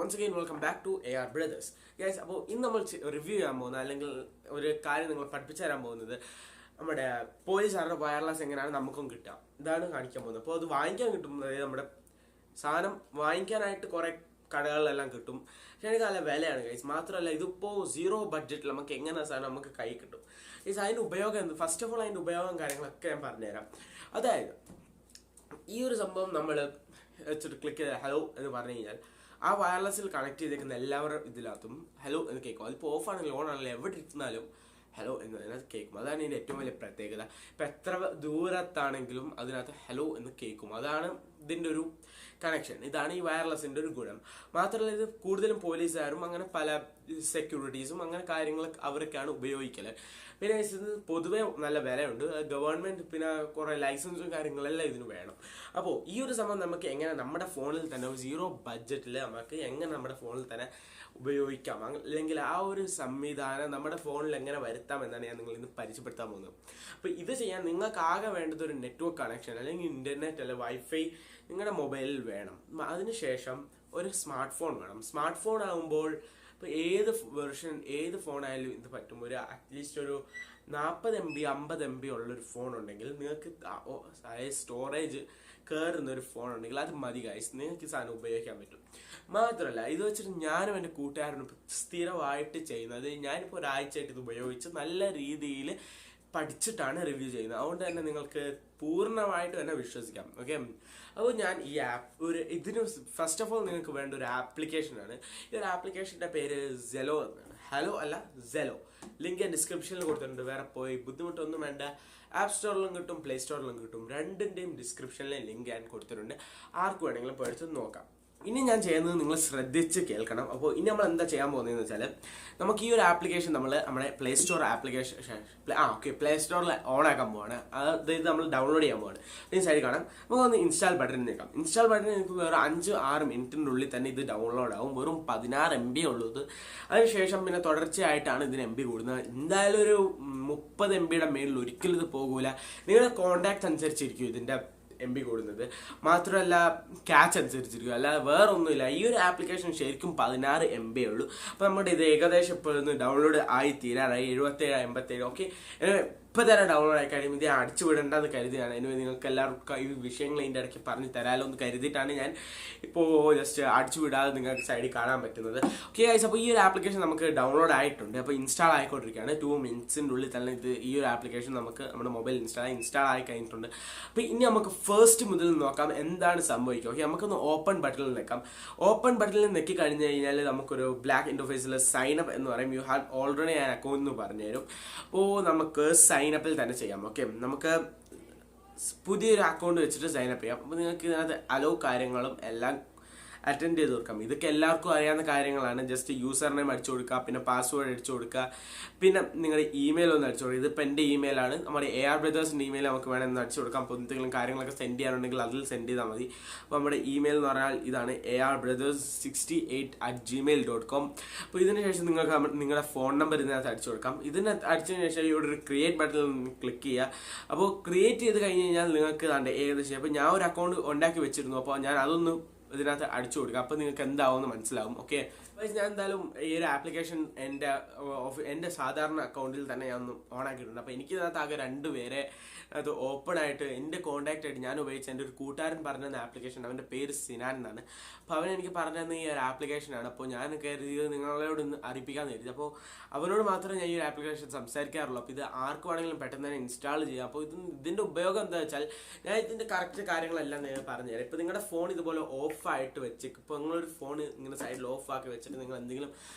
once again welcome back to AR Brothers. Guys, അപ്പോൾ ഇന്ന് നമ്മൾ റിവ്യൂ ചെയ്യാൻ പോകുന്നത് അല്ലെങ്കിൽ ഒരു കാര്യം നിങ്ങൾ പഠിപ്പിച്ചു തരാൻ പോകുന്നത് നമ്മുടെ പോലീസുകാരുടെ വയർലെസ് എങ്ങനെയാണ് നമുക്കും കിട്ടുക ഇതാണ് കാണിക്കാൻ പോകുന്നത്. അപ്പോൾ അത് വാങ്ങിക്കാൻ കിട്ടും, അതായത് നമ്മുടെ സാധനം വാങ്ങിക്കാനായിട്ട് കുറേ കടകളിലെല്ലാം കിട്ടും. പക്ഷേ എനിക്ക് നല്ല വിലയാണ് ഗൈസ്. മാത്രമല്ല ഇതിപ്പോൾ സീറോ ബഡ്ജറ്റിൽ നമുക്ക് എങ്ങനെ സാധനം നമുക്ക് കൈ കിട്ടും. ഗൈസ് അതിൻ്റെ ഉപയോഗം എന്ത്, ഫസ്റ്റ് ഓഫ് ഓൾ അതിൻ്റെ ഉപയോഗം കാര്യങ്ങളൊക്കെ ഞാൻ പറഞ്ഞുതരാം. അതായത് ഈ ഒരു സംഭവം നമ്മൾ വെച്ചിട്ട് ക്ലിക്ക് ചെയ്ത് ഹലോ എന്ന് പറഞ്ഞു കഴിഞ്ഞാൽ ആ വയർലെസ്സിൽ കണക്ട് ചെയ്തേക്കുന്ന എല്ലാവരും ഇതിനകത്തും ഹലോ എന്ന് കേൾക്കും. അതിപ്പോൾ ഓഫ് ആണെങ്കിലും ഓൺ ആണെങ്കിലും എവിടെ ഇരുന്നാലും ഹലോ എന്ന് അതിനകത്ത് കേൾക്കും. അതാണ് ഇതിൻ്റെ ഏറ്റവും വലിയ പ്രത്യേകത. ഇപ്പം എത്ര ദൂരത്താണെങ്കിലും അതിനകത്ത് ഹലോ എന്ന് കേൾക്കും. അതാണ് ഇതിൻ്റെ ഒരു കണക്ഷൻ. ഇതാണ് ഈ വയർലെസ്സിൻ്റെ ഒരു ഗുണം. മാത്രമല്ല ഇത് കൂടുതലും പോലീസുകാരും അങ്ങനെ പല സെക്യൂരിറ്റീസും അങ്ങനെ കാര്യങ്ങൾ അവരൊക്കെയാണ് ഉപയോഗിക്കൽ. പിന്നെ ഇത് പൊതുവേ നല്ല വിലയുണ്ട്. ഗവൺമെൻറ് പിന്നെ കുറേ ലൈസൻസും കാര്യങ്ങളെല്ലാം ഇതിന് വേണം. അപ്പോൾ ഈ ഒരു സംഭവം നമുക്ക് എങ്ങനെ നമ്മുടെ ഫോണിൽ തന്നെ സീറോ ബഡ്ജറ്റിൽ നമുക്ക് എങ്ങനെ നമ്മുടെ ഫോണിൽ തന്നെ ഉപയോഗിക്കാം, അല്ലെങ്കിൽ ആ ഒരു സംവിധാനം നമ്മുടെ ഫോണിൽ എങ്ങനെ വരുത്താം എന്നാണ് ഞാൻ നിങ്ങൾ ഇന്ന് പരിചയപ്പെടുത്താൻ പോകുന്നത്. അപ്പോൾ ഇത് ചെയ്യാൻ നിങ്ങൾക്ക് ആകെ വേണ്ടത് ഒരു നെറ്റ്വർക്ക് കണക്ഷൻ അല്ലെങ്കിൽ ഇൻ്റർനെറ്റ് അല്ലെങ്കിൽ വൈഫൈ നിങ്ങളുടെ മൊബൈലിൽ വേണം. അതിനുശേഷം ഒരു സ്മാർട്ട് ഫോൺ വേണം. സ്മാർട്ട് ഫോൺ ആകുമ്പോൾ ഇപ്പോൾ ഏത് വെർഷൻ ഏത് ഫോണായാലും ഇത് പറ്റും. ഒരു അറ്റ്ലീസ്റ്റ് ഒരു 40 MB 50 MB ഉള്ളൊരു ഫോൺ ഉണ്ടെങ്കിൽ നിങ്ങൾക്ക് സ്റ്റോറേജ് കയറുന്ന ഒരു ഫോൺ ഉണ്ടെങ്കിൽ അത് മതി ഗൈസ്, നിങ്ങൾക്ക് ഈ സാധനം ഉപയോഗിക്കാൻ പറ്റും. മാത്രമല്ല ഇത് വെച്ചിട്ട് ഞാനും എൻ്റെ കൂട്ടുകാരനും സ്ഥിരമായിട്ട് ചെയ്യുന്നത്, ഞാനിപ്പോൾ ഒരാഴ്ചയായിട്ട് ഇത് ഉപയോഗിച്ച് നല്ല രീതിയിൽ പഠിച്ചിട്ടാണ് റിവ്യൂ ചെയ്യുന്നത്. അതുകൊണ്ട് തന്നെ നിങ്ങൾക്ക് പൂർണ്ണമായിട്ട് തന്നെ വിശ്വസിക്കാം. ഓക്കെ, അപ്പോൾ ഞാൻ ഈ ആപ്പ് ഇതിന് ഫസ്റ്റ് ഓഫ് ഓൾ നിങ്ങൾക്ക് വേണ്ട ഒരു ആപ്ലിക്കേഷനാണ്. ഈ ഒരു ആപ്ലിക്കേഷൻ്റെ പേര് zello എന്നാണ്. ഹലോ അല്ല zello. ലിങ്ക് ഞാൻ ഡിസ്ക്രിപ്ഷനിൽ കൊടുത്തിട്ടുണ്ട്. വേറെ പോയി ബുദ്ധിമുട്ടൊന്നും വേണ്ട. ആപ്പ് സ്റ്റോറിലും കിട്ടും, പ്ലേ സ്റ്റോറിലും കിട്ടും. രണ്ടിൻ്റെയും ഡിസ്ക്രിപ്ഷനിലെ ലിങ്ക് ഞാൻ കൊടുത്തിട്ടുണ്ട്. ആർക്ക് വേണമെങ്കിലും പോയിട്ട് നോക്കാം. ഇനി ഞാൻ ചെയ്യുന്നത് നിങ്ങൾ ശ്രദ്ധിച്ച് കേൾക്കണം. അപ്പോൾ ഇനി നമ്മൾ എന്താ ചെയ്യാൻ പോകുന്നതെന്ന് വെച്ചാൽ നമുക്ക് ഈ ഒരു ആപ്ലിക്കേഷൻ നമ്മുടെ പ്ലേ സ്റ്റോർ ആപ്ലിക്കേഷൻ പ്ലേ സ്റ്റോറിൽ ഓൺ ആക്കാൻ പോവാണ്. അതായത് നമ്മൾ ഡൗൺലോഡ് ചെയ്യാൻ പോവാണ്. ഈ സൈഡിൽ കാണാം. നമുക്കൊന്ന് ഇൻസ്റ്റാൾ ബട്ടൺ നീക്കാം. ഇൻസ്റ്റാൾ ബട്ടൺ നിങ്ങൾക്ക് വേറെ 5-6 മിനിറ്റിൻ്റെ ഉള്ളിൽ തന്നെ ഇത് ഡൗൺലോഡ് ആവും. വെറും 16 MB ഉള്ളത്. അതിനുശേഷം പിന്നെ തുടർച്ചയായിട്ടാണ് ഇതിന് MB കൂടുന്നത്. എന്തായാലും ഒരു 30 MB മേളിൽ ഒരിക്കലും ഇത് പോകൂല. നിങ്ങളുടെ കോണ്ടാക്ട് അനുസരിച്ചിരിക്കും ഇതിൻ്റെ MB കൂടുന്നത്. മാത്രമല്ല ക്യാച്ച് അനുസരിച്ചിരിക്കും, അല്ലാതെ വേറെ ഒന്നുമില്ല. ഈ ഒരു ആപ്ലിക്കേഷൻ ശരിക്കും 16 MB ഉള്ളൂ. അപ്പോൾ നമ്മുടെ ഇത് ഏകദേശം ഇപ്പോൾ ഒന്ന് ഡൗൺലോഡ് ആയി തീരാറായി. 77 87. ഓക്കെ, ഇപ്പോൾ തന്നെ ഡൗൺലോഡ് ആയി കഴിയും. ഇത് അടിച്ചു വിടണ്ടെന്ന് കരുതിയാണ്. എനിക്ക് നിങ്ങൾക്ക് എല്ലാവർക്കും ഈ വിഷയങ്ങൾ ഇതിൻ്റെ ഇടയ്ക്ക് പറഞ്ഞ് തരാമല്ലോ എന്ന് കരുതിയിട്ടാണ് ഞാൻ ഇപ്പോൾ ജസ്റ്റ് അടിച്ചു വിടാതെ നിങ്ങൾക്ക് സൈഡിൽ കാണാൻ പറ്റുന്നത്. ഓക്കെ ഗൈസ്, അപ്പോൾ ഈ ഒരു ആപ്ലിക്കേഷൻ നമുക്ക് ഡൗൺലോഡ് ആയിട്ടുണ്ട്. അപ്പോൾ ഇൻസ്റ്റാൾ ആയിക്കൊണ്ടിരിക്കുകയാണ്. 2 മിനിറ്റ്സിൻ്റെ ഉള്ളിൽ തന്നെ ഈ ഒരു ആപ്ലിക്കേഷൻ നമുക്ക് നമ്മുടെ മൊബൈൽ ഇൻസ്റ്റാൾ ആയി കഴിഞ്ഞിട്ടുണ്ട്. അപ്പോൾ ഇനി നമുക്ക് ഫസ്റ്റ് മുതൽ നോക്കാം എന്താണ് സംഭവിക്കുക. ഓക്കെ, നമുക്കൊന്ന് ഓപ്പൺ ബട്ടണിൽ നിൽക്കാം. ഓപ്പൺ ബട്ടണിൽ നെക്കി കഴിഞ്ഞ് കഴിഞ്ഞാൽ നമുക്കൊരു ബ്ലാക്ക് ഇൻ്റർഫേസിൽ സൈൻ അപ്പ് എന്ന് പറയും. You have already an account എന്ന് പറഞ്ഞുതരും. അപ്പോൾ നമുക്ക് സൈനപ്പിൽ തന്നെ ചെയ്യാം. ഓക്കെ, നമുക്ക് പുതിയൊരു അക്കൗണ്ട് വെച്ചിട്ട് സൈനപ്പ് ചെയ്യാം. അപ്പോൾ നിങ്ങൾക്ക് ഇതിനകത്ത് അലോ കാര്യങ്ങളും എല്ലാം അറ്റൻഡ് ചെയ്ത് കൊടുക്കാം. ഇതൊക്കെ എല്ലാവർക്കും അറിയാവുന്ന കാര്യങ്ങളാണ്. ജസ്റ്റ് യൂസർ നെയിം അടിച്ചു കൊടുക്കുക, പിന്നെ പാസ്വേഡ് അടിച്ചു കൊടുക്കുക, പിന്നെ നിങ്ങളുടെ ഇമെയിൽ ഒന്ന് അടിച്ചു കൊടുക്കുക. ഇതിപ്പോൾ എൻ്റെ ഇമെയിലാണ്. നമ്മുടെ AR ബ്രദേഴ്സിൻ്റെ ഇമെയിൽ നമുക്ക് വേണമെന്ന് അടിച്ചു കൊടുക്കാം. അപ്പോൾ എന്തെങ്കിലും കാര്യങ്ങളൊക്കെ സെൻഡ് ചെയ്യാനുണ്ടെങ്കിൽ അതിൽ സെൻഡ് ചെയ്താൽ മതി. അപ്പോൾ നമ്മുടെ ഇമെയിൽ എന്ന് പറഞ്ഞാൽ ഇതാണ് arbrothers68@gmail.com. അപ്പോൾ ഇതിന് ശേഷം നിങ്ങൾക്ക് നിങ്ങളുടെ ഫോൺ നമ്പർ ഇതിനകത്ത് അടിച്ചു കൊടുക്കാം. ഇതിനകത്ത് അടിച്ചതിന് ശേഷം ഇവിടെ ഒരു ക്രിയേറ്റ് ബട്ടണിൽ ക്ലിക്ക് ചെയ്യുക. അപ്പോൾ ക്രിയേറ്റ് ചെയ്ത് കഴിഞ്ഞ് കഴിഞ്ഞാൽ നിങ്ങൾക്ക് ഏകദേശം ഇപ്പോൾ ഞാൻ ഒരു അക്കൗണ്ട് ഉണ്ടാക്കി വെച്ചിരുന്നു. അപ്പോൾ ഞാൻ അതൊന്ന് ഇതിനകത്ത് അടിച്ചു കൊടുക്കുക. അപ്പോൾ നിങ്ങൾക്ക് എന്താവുമെന്ന് മനസ്സിലാവും. ഓക്കെ, ഞാൻ എന്തായാലും ഈ ഒരു ആപ്ലിക്കേഷൻ എൻ്റെ സാധാരണ അക്കൗണ്ടിൽ തന്നെ ഞാൻ ഒന്ന് ഓൺ ആക്കിയിട്ടുണ്ട്. അപ്പോൾ എനിക്കിതിനകത്ത് ആകെ 2 പേരെ അത് ഓപ്പൺ ആയിട്ട് എൻ്റെ കോൺടാക്റ്റ് ആയിട്ട് ഞാൻ ഉപയോഗിച്ച എൻ്റെ ഒരു കൂട്ടുകാരൻ പറഞ്ഞ ആപ്ലിക്കേഷൻ. അവൻ്റെ പേര് സിനാൻ എന്നാണ്. അപ്പോൾ അവൻ എനിക്ക് പറഞ്ഞത് ഈ ഒരു ആപ്ലിക്കേഷനാണ്. അപ്പോൾ ഞാൻ കരുതിയത് നിങ്ങളോട് ഒന്ന് അറിയിപ്പിക്കാമെന്ന് കരുതി. അപ്പോൾ അവനോട് മാത്രമേ ഞാൻ ഈ ഒരു ആപ്ലിക്കേഷൻ സംസാരിക്കാറുള്ളൂ. അപ്പോൾ ഇത് ആർക്ക് വേണമെങ്കിലും പെട്ടെന്ന് തന്നെ ഇൻസ്റ്റാൾ ചെയ്യാം. അപ്പോൾ ഇതിൻ്റെ ഉപയോഗം എന്താ വെച്ചാൽ ഞാൻ ഇതിൻ്റെ കറക്റ്റ് കാര്യങ്ങളെല്ലാം നിങ്ങൾ പറഞ്ഞുതരാം. ഇപ്പോൾ നിങ്ങളുടെ ഫോൺ ഇതുപോലെ ഓഫായിട്ട് വെച്ചേക്കും. ഇപ്പോൾ നിങ്ങളൊരു ഫോൺ ഇങ്ങനെ സൈഡിൽ ഓഫ് ആക്കി വെച്ചിട്ട് നിങ്ങൾ എന്തെങ്കിലും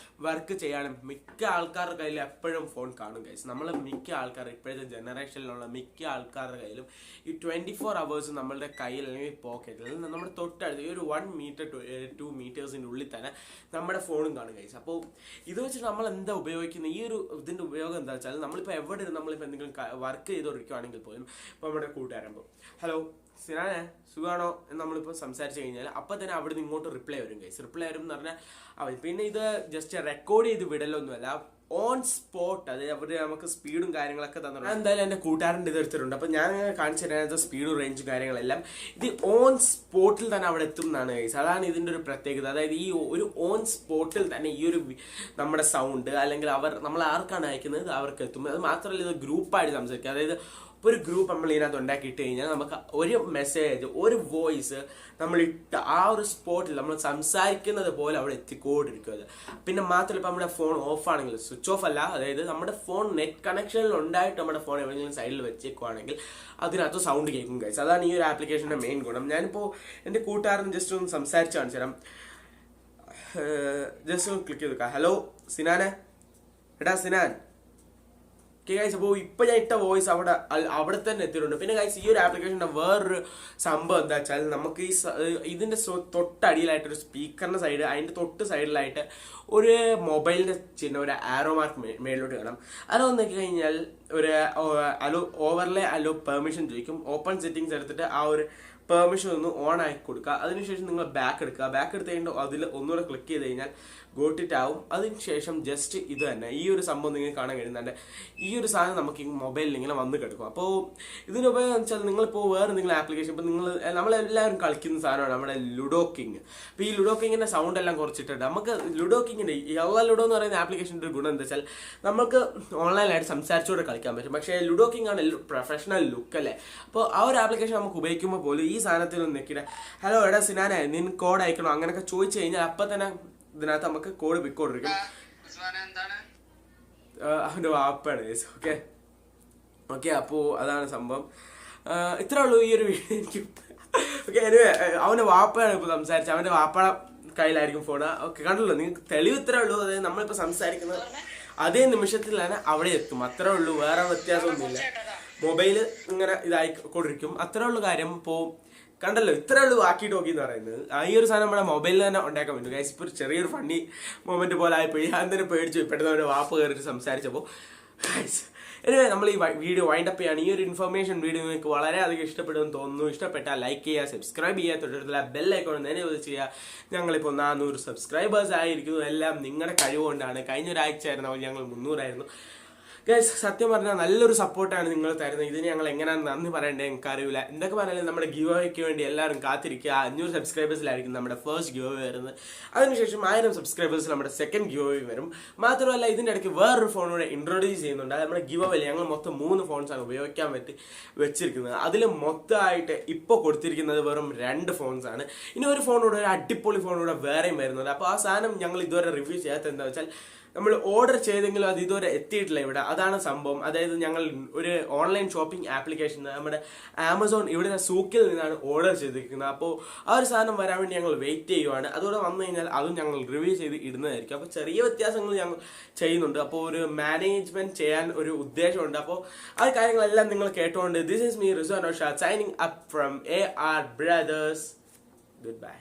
വർക്ക് ചെയ്യാനും മിക്ക ആൾക്കാരുടെ കയ്യിൽ എപ്പോഴും ഫോൺ കാണും ഗൈസ്. നമ്മൾ മിക്ക ആൾക്കാർ ഇപ്പോഴത്തെ ജനറേഷനിലുള്ള മിക്ക ആൾക്കാരുടെ കയ്യിലും ഈ 24 hours നമ്മളുടെ കയ്യിൽ അല്ലെങ്കിൽ പോക്കറ്റിൽ നമ്മുടെ തൊട്ടടുത്ത് ഈ ഒരു 1 meter to 2 meters ഉള്ളിൽ തന്നെ നമ്മുടെ ഫോണും കാണും ഗൈസ്. അപ്പോൾ ഇത് വെച്ചിട്ട് നമ്മൾ എന്താ ഉപയോഗിക്കുന്നത്, ഈ ഒരു ഇതിൻ്റെ ഉപയോഗം എന്താ വെച്ചാൽ നമ്മളിപ്പോൾ എവിടെ നമ്മളിപ്പോൾ എന്തെങ്കിലും വർക്ക് ചെയ്തുകൊണ്ടിരിക്കുകയാണെങ്കിൽ പോലും ഇപ്പോൾ നമ്മുടെ കൂട്ടുകാരുമ്പോൾ ഹലോ സിനാനെ സുഖമാണോ എന്ന് നമ്മളിപ്പോൾ സംസാരിച്ച് കഴിഞ്ഞാൽ അപ്പം തന്നെ അവിടെ നിന്ന് ഇങ്ങോട്ട് റിപ്ലൈ വരും ഗൈസ്. റിപ്ലൈ വരും എന്ന് പറഞ്ഞാൽ പിന്നെ ഇത് ജസ്റ്റ് റെക്കോർഡ് ചെയ്ത് വിടലൊന്നുമല്ല, ഓൺ സ്പോട്ട്, അതായത് അവർ നമുക്ക് സ്പീഡും കാര്യങ്ങളൊക്കെ തന്നിട്ടുണ്ട്. എന്തായാലും എൻ്റെ കൂട്ടുകാരൻ്റെ ഇത് എടുത്തിട്ടുണ്ട്. അപ്പോൾ ഞാൻ കാണിച്ചു തരാനത് സ്പീഡും റേഞ്ചും കാര്യങ്ങളെല്ലാം ഇത് ഓൺ സ്പോട്ടിൽ തന്നെ അവിടെ എത്തും എന്നാണ് ഗൈസ്. അതാണ് ഇതിൻ്റെ ഒരു പ്രത്യേകത. അതായത് ഈ ഒരു ഓൺ സ്പോട്ടിൽ തന്നെ ഈ ഒരു നമ്മുടെ സൗണ്ട് അല്ലെങ്കിൽ നമ്മൾ ആർക്കാണ് അയക്കുന്നത് അവർക്ക് എത്തും. അത് മാത്രമല്ല ഇത് ഗ്രൂപ്പായിട്ട് സംസാരിക്കുക. അതായത് ഒരു ഗ്രൂപ്പ് നമ്മൾ ഇതിനകത്ത് ഉണ്ടാക്കിയിട്ട് കഴിഞ്ഞാൽ നമുക്ക് ഒരു മെസ്സേജ്, ഒരു വോയിസ് നമ്മളിട്ട് ആ ഒരു സ്പോട്ടിൽ നമ്മൾ സംസാരിക്കുന്നത് പോലെ അവിടെ എത്തിക്കൊണ്ടിരിക്കും. അത് പിന്നെ മാത്രമല്ല ഇപ്പം നമ്മുടെ ഫോൺ ഓഫ് ആണെങ്കിൽ, സ്വിച്ച് ഓഫ് അല്ല, അതായത് നമ്മുടെ ഫോൺ നെറ്റ് കണക്ഷനിൽ ഉണ്ടായിട്ട് നമ്മുടെ ഫോൺ എവിടെയെങ്കിലും സൈഡിൽ വെച്ചേക്കുവാണെങ്കിൽ അതിനകത്ത് സൗണ്ട് കേൾക്കും ഗൈസ്. അതാണ് ഈ ഒരു ആപ്ലിക്കേഷൻ്റെ മെയിൻ ഗുണം. ഞാനിപ്പോൾ എൻ്റെ കൂട്ടുകാരൻ ജസ്റ്റ് ഒന്ന് സംസാരിച്ച് കാണിച്ചു തരാം. ജസ്റ്റ് ഒന്ന് ക്ലിക്ക് ചെയ്ത് ഹലോ സിനാനെ, എടാ സിനാൻ. ഗൈസ് അപ്പോൾ ഇപ്പം ഞാൻ ഇട്ട വോയിസ് അവിടെ തന്നെ എത്തിയിട്ടുണ്ട്. പിന്നെ ഗൈസ് ഈ ഒരു ആപ്ലിക്കേഷൻ്റെ വേറൊരു സംഭവം എന്താ വെച്ചാൽ നമുക്ക് ഇതിൻ്റെ തൊട്ടടിയിലായിട്ടൊരു സ്പീക്കറിൻ്റെ സൈഡ്, അതിൻ്റെ തൊട്ട് സൈഡിലായിട്ട് ഒരു മൊബൈലിൻ്റെ ചിഹ്നം, ഒരു ആരോ മാർക്ക് മേളിലോട്ട് കാണാം. അത് നോക്കി കഴിഞ്ഞാൽ ഒരു ഓവർലേ അലോ പെർമിഷൻ ചോദിക്കും. ഓപ്പൺ സെറ്റിങ്സ് എടുത്തിട്ട് ആ ഒരു പെർമിഷൻ ഒന്ന് ഓൺ ആക്കി കൊടുക്കുക. അതിനുശേഷം നിങ്ങൾ ബാക്ക് എടുക്കുക. ബാക്ക് എടുത്ത് കഴിഞ്ഞാൽ അതിൽ ഒന്നുകൂടെ ക്ലിക്ക് ചെയ്ത് കഴിഞ്ഞാൽ ഗോട്ടിറ്റ് ആവും. അതിനുശേഷം ജസ്റ്റ് ഇത് തന്നെ ഈ ഒരു സംഭവം നിങ്ങൾക്ക് കാണാൻ കഴിയുന്നുണ്ട്. ഈ ഒരു സാധനം നമുക്ക് ഈ മൊബൈലിൽ ഇങ്ങനെ വന്ന് കിടക്കും. അപ്പോൾ ഇതിന് ഉപയോഗം എന്ന് വെച്ചാൽ നിങ്ങളിപ്പോൾ വേറെ എന്തെങ്കിലും ആപ്ലിക്കേഷൻ, ഇപ്പോൾ നമ്മളെല്ലാവരും കളിക്കുന്ന സാധനമാണ് നമ്മുടെ ലുഡോ കിങ്. അപ്പോൾ ഈ ലുഡോ കിങ്ങിൻ്റെ സൗണ്ട് എല്ലാം കുറച്ചിട്ടുണ്ട്. നമുക്ക് ലുഡോ കിങ്ങിൻ്റെ ലുഡോ എന്ന് പറയുന്ന ആപ്ലിക്കേഷൻ്റെ ഒരു ഗുണം എന്താ വെച്ചാൽ നമുക്ക് ഓൺലൈനായിട്ട് സംസാരിച്ചുകൂടെ കളിക്കാൻ പറ്റും. പക്ഷേ ലുഡോ കിങ് ആണ് പ്രൊഫഷണൽ ലുക്ക് അല്ലേ. അപ്പോൾ ആ ഒരു ആപ്ലിക്കേഷൻ നമുക്ക് ഉപയോഗിക്കുമ്പോൾ പോലും ഈ സാധനത്തിൽ ഒന്ന് നിൽക്കില്ല, ഹലോ എടാ സിനാനെ നിന് കോഡ് അയക്കണോ അങ്ങനെയൊക്കെ ചോദിച്ചു കഴിഞ്ഞാൽ അപ്പം തന്നെ ഇതിനകത്ത് നമുക്ക് കോഡ് പിക്കോണ്ടിരിക്കും. അവൻ്റെ വാപ്പാണ്. ഓക്കെ ഓക്കെ അപ്പോൾ അതാണ് സംഭവം. ഇത്രേ ഉള്ളൂ ഈ ഒരു വീഡിയോ എനിക്ക്. ഓക്കെ എനിവേ അവൻ്റെ വാപ്പയാണ് ഇപ്പോൾ സംസാരിച്ചത്. അവൻ്റെ വാപ്പയുടെ കയ്യിലായിരിക്കും ഫോൺ. ഓക്കെ കണ്ടല്ലോ, നിങ്ങൾക്ക് തെളിവ് ഇത്രേ ഉള്ളൂ. അതായത് നമ്മളിപ്പോൾ സംസാരിക്കുന്നത് അതേ നിമിഷത്തിൽ തന്നെ അവിടെ എത്തും. അത്രേ ഉള്ളൂ, വേറെ വ്യത്യാസമൊന്നുമില്ല. മൊബൈല് ഇങ്ങനെ ഇതായിക്കൊണ്ടിരിക്കും. അത്രേ ഉള്ളൂ കാര്യം. ഇപ്പോൾ കണ്ടല്ലോ, ഇത്രേ ഉള്ളൂ വാക്കി ടോക്കി എന്ന് പറയുന്നത്. ഈ ഒരു സാധനം നമ്മുടെ മൊബൈലിൽ തന്നെ ഉണ്ടാക്കാൻ പറ്റും ഗൈസ്. ഇപ്പോൾ ഒരു ചെറിയൊരു ഫണ്ണി മൊമെന്റ് പോലെ ആയിപ്പോയി. ഞാൻ തന്നെ പേടിച്ചു പെട്ടെന്ന് അവൻ്റെ വാപ്പ് കയറിയിട്ട് സംസാരിച്ചപ്പോൾ. ഗൈസ് എനിവേ നമ്മൾ ഈ വീഡിയോ വൈൻഡപ്പ് ചെയ്യാണ്. ഈ ഒരു ഇൻഫർമേഷൻ വീഡിയോ നിങ്ങൾക്ക് വളരെയധികം ഇഷ്ടപ്പെടുമെന്ന് തോന്നുന്നു. ഇഷ്ടപ്പെട്ടാൽ ലൈക്ക് ചെയ്യുക, സബ്സ്ക്രൈബ് ചെയ്യുക, തൊട്ടടുത്തുള്ള ബെല്ലൈക്കോൺ എനേബിൾ ചെയ്യുക. ഞങ്ങളിപ്പോൾ 400 സബ്സ്ക്രൈബേഴ്സ് ആയിരിക്കുന്നു. എല്ലാം നിങ്ങളുടെ കഴിവുകൊണ്ടാണ്. കഴിഞ്ഞ ഒരാഴ്ച ആയിരുന്നു ഞങ്ങൾ 300 ആയിരുന്നു. ഗൈസ് സത്യം പറഞ്ഞാൽ നല്ലൊരു സപ്പോർട്ടാണ് നിങ്ങൾ തരുന്നത്. ഇതിന് ഞങ്ങൾ എങ്ങനെയാണ് നന്ദി പറയേണ്ടത് എനിക്ക് അറിയില്ല. എന്തൊക്കെ പറഞ്ഞാലും നമ്മുടെ ഗിവ് അവേക്ക് വേണ്ടി എല്ലാവരും കാത്തിരിക്കുക. 500 സബ്സ്ക്രൈബേഴ്സിലായിരിക്കും നമ്മുടെ ഫസ്റ്റ് ഗിവ് അവേ വരുന്നത്. അതിനുശേഷം 1000 സബ്സ്ക്രൈബേഴ്സിൽ നമ്മുടെ സെക്കൻഡ് ഗിവ് അവേ വരും. മാത്രമല്ല ഇതിൻ്റെ ഇടയ്ക്ക് വേറൊരു ഫോണൂടെ ഇൻട്രൊഡ്യൂസ് ചെയ്യുന്നുണ്ട്. അത് നമ്മുടെ ഗിവ് അവേ ഞങ്ങൾ മൊത്തം 3 ഫോൺസാണ് ഉപയോഗിക്കാൻ വെച്ചിരിക്കുന്നത്. അതിൽ മൊത്തമായിട്ട് ഇപ്പോൾ കൊടുത്തിരിക്കുന്നത് വെറും 2 ഫോൺസാണ്. ഇനി ഒരു ഫോണൂടെ, ഒരു അടിപൊളി ഫോണൂടെ വേറെയും വരുന്നുണ്ട്. അപ്പോൾ ആ സാധനം ഞങ്ങൾ ഇതുവരെ റിവ്യൂ ചെയ്യാത്തത് എന്താ വെച്ചാൽ നമ്മൾ ഓർഡർ ചെയ്തെങ്കിലും അത് ഇതുവരെ എത്തിയിട്ടില്ല ഇവിടെ. അതാണ് സംഭവം. അതായത് ഞങ്ങൾ ഒരു ഓൺലൈൻ ഷോപ്പിംഗ് ആപ്ലിക്കേഷൻ നമ്മുടെ ആമസോൺ ഇവിടെ സൂക്കിൽ നിന്നാണ് ഓർഡർ ചെയ്തിരിക്കുന്നത്. അപ്പോൾ ആ ഒരു സാധനം വരാൻ വേണ്ടി ഞങ്ങൾ വെയിറ്റ് ചെയ്യുവാണ്. അതോടെ വന്നു കഴിഞ്ഞാൽ അതും ഞങ്ങൾ റിവ്യൂ ചെയ്ത് ഇടുന്നതായിരിക്കും. അപ്പോൾ ചെറിയ വ്യത്യാസങ്ങൾ ഞങ്ങൾ ചെയ്യുന്നുണ്ട്. അപ്പോൾ ഒരു മാനേജ്മെന്റ് ചെയ്യാൻ ഒരു ഉദ്ദേശമുണ്ട്. അപ്പോൾ ആ കാര്യങ്ങളെല്ലാം നിങ്ങൾ കേട്ടുകൊണ്ട് this is me Rizwan Naushad signing up from AR Brothers. Goodbye.